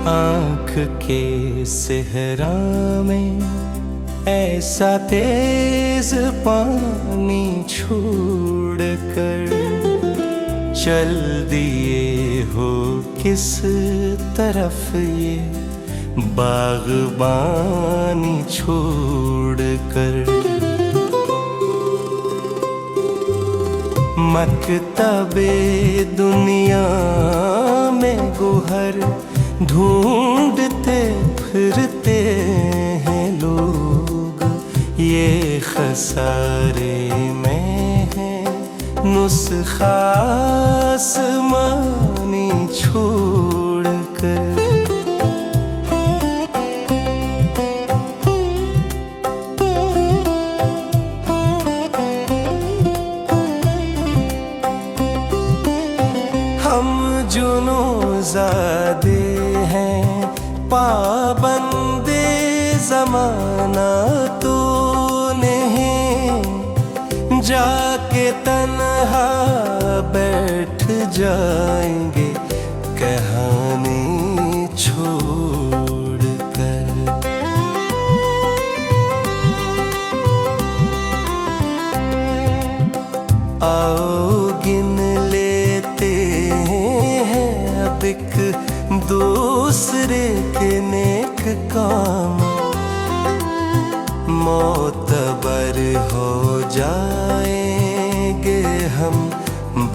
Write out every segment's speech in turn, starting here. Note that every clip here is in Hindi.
आँख के सेहरा में ऐसा तेज पानी छोड़ कर चल दिए हो किस तरफ ये बागबानी छोड़ कर। मकतबे दुनिया में गोहर ढूंढते फिरते हैं लोग, ये खसारे में है नुस्खा आसमानी छोड़ कर। हम जुनूज़ादे हैं पाबंदे ज़माना तो नहीं, जाके तन्हा बैठ जाएंगे कहानी छोड़ कर। आओ गिन लेते हैं अब एक दूसरे के नेक काम, मोतबर हो जाएंगे हम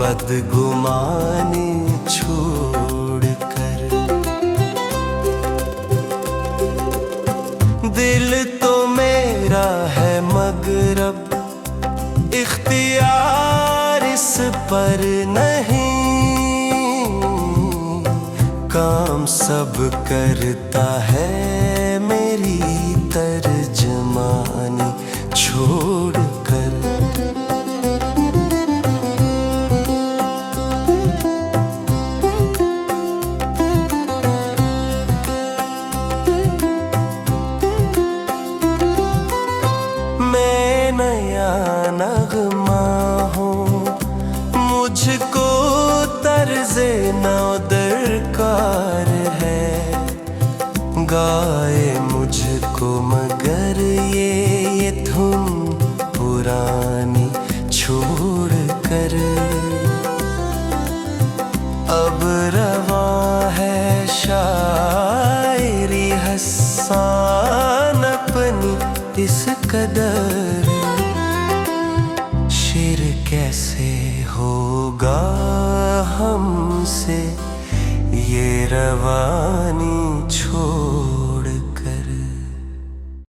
बदगुमानी छोड़ कर। दिल तो मेरा है मगर अब इख्तियार इस पर नहीं, काम सब करता है मेरी तर्जमानी छोड़ कर। मैं नया नगमा हूँ, मुझको तर्ज़े नौ दरकार है, गाए मुझको मगर ये धुन पुरानी छोड़ कर। अब रवा है शायरी हसान अपनी इस कदर, शेर कैसे होगा हमसे ये रवा